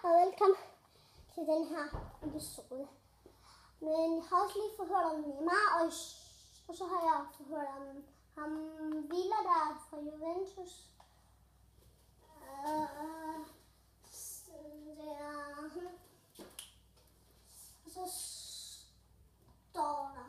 og velkommen til den her episode. Men jeg har også lige forhørt om Neymar, og så har jeg forhørt om ham Villa, der er fra Juventus. Og så står der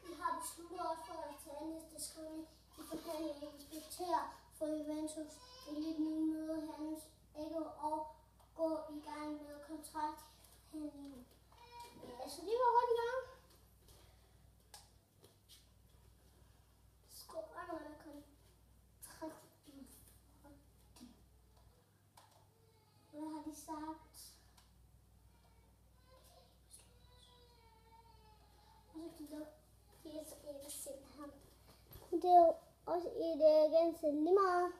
vi har besluttet os for at tage næste skrivning i forhandlingen respektere for Juventus. Det er lidt nu møde hans ikke og gå i gang med kontraktforhandlingen. Ja, så de var godt i gang. Skål med kontrakten. Hvad har de sagt? Det er så ikke selv ham. Det er jo også et ganske lige meget.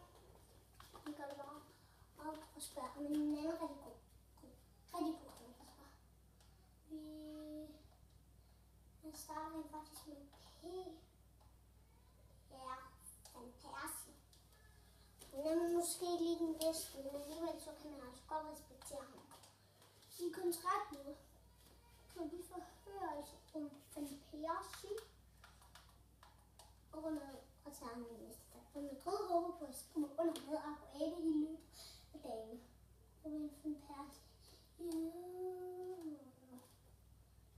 Vi gør det bare op og spørger om en anden rigtig god kommentator. Vi starter faktisk med P. Ja, Van Persie. Han er måske ikke lige den bedste, men alligevel så kan man altså godt respektere ham. I kontrakten kan vi forhøre os om Van Persie og og tage ham i næste dag. Og Madrid håber på at komme under med Aguero i løbet af dagen. Og Van Persie.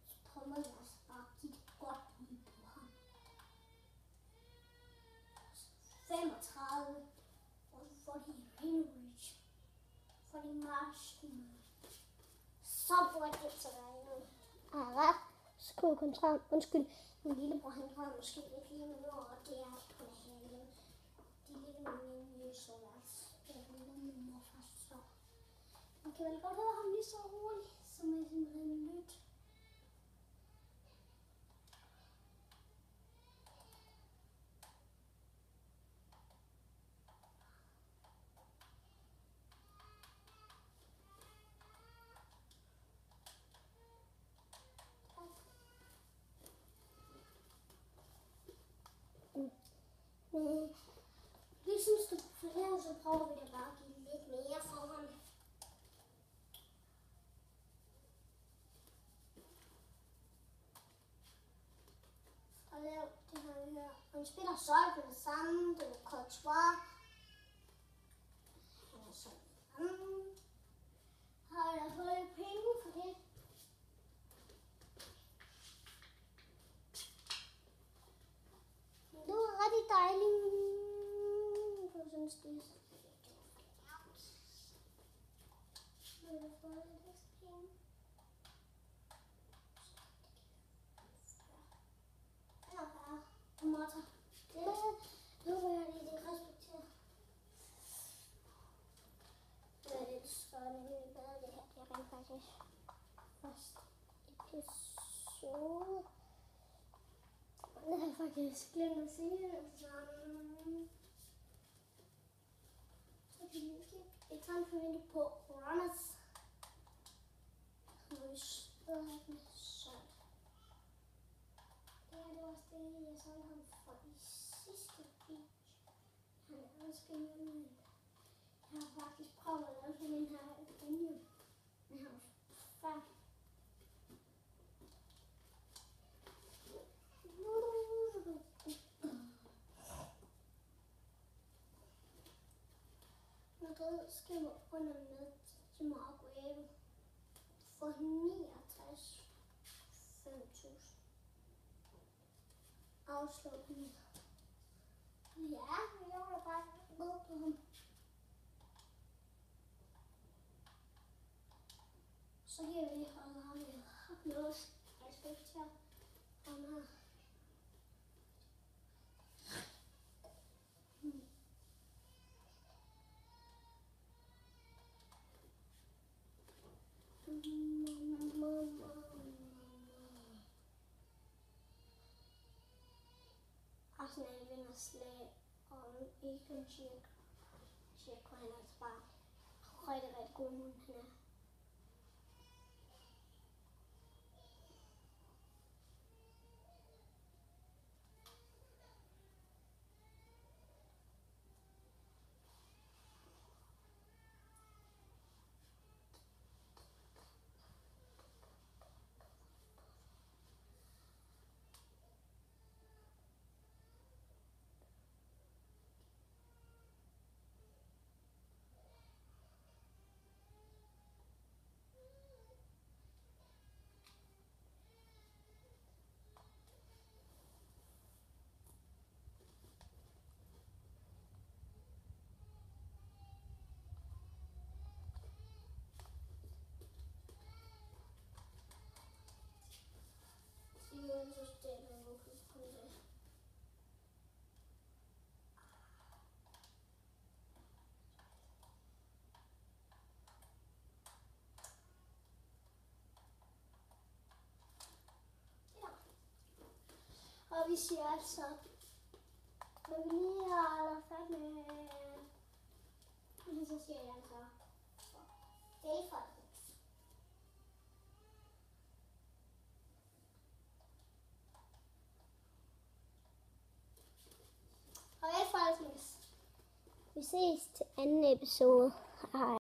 Så kommer jeg altså bare give et godt bud på ham. 35. Og for de Greenwich. For de Marshall. Så burde det så være nu. Ret. Skål kontrakt. Undskyld. Min lillebror, han var måske lidt lige med år, og det er på det her hjem. De ligger med min nye soveværelse. Jeg ved ikke, om min morfar så. Man kan vel godt høre ham lige så roligt, som jeg simpelthen lyt. Men det synes du for her, så prøver vi da bare at give lidt mere for ham. Og lav det her. Han spiller solgt med det samme. Det er Courtois. Han er solgt med det samme. Har jeg fået penge for det? Det var rigtig dejligt. Jeg synes, det er så men jeg får lidt ekstra penge. Ja, Martha. Det håber jeg lige, det respekterer. Men det skal nemlig bedre, det her. Det er rent faktisk første episode. Det har jeg faktisk glemt at sige. Så kan vi kigge et transfervindue på Runners. Hvor vi stadig med solgt. Det her, det var også det, jeg solgte ham for i sidste video. Han er også genial. Jeg har faktisk prøvet at lave sådan en her video med ham før. Madrid skriver under med til Aguero for 69.500. Afslutning. Ja, jeg var bare med på ham. Så giver vi ham noget respekt her. Han har Arsenal vinder slag om Egon Dzeko, han er altså bare rigtig god hund, han er. vi siger altså, når vi lige har lavet fat med, så siger jeg altså, det er for det. Og jeg får vi ses til anden episode. Hej.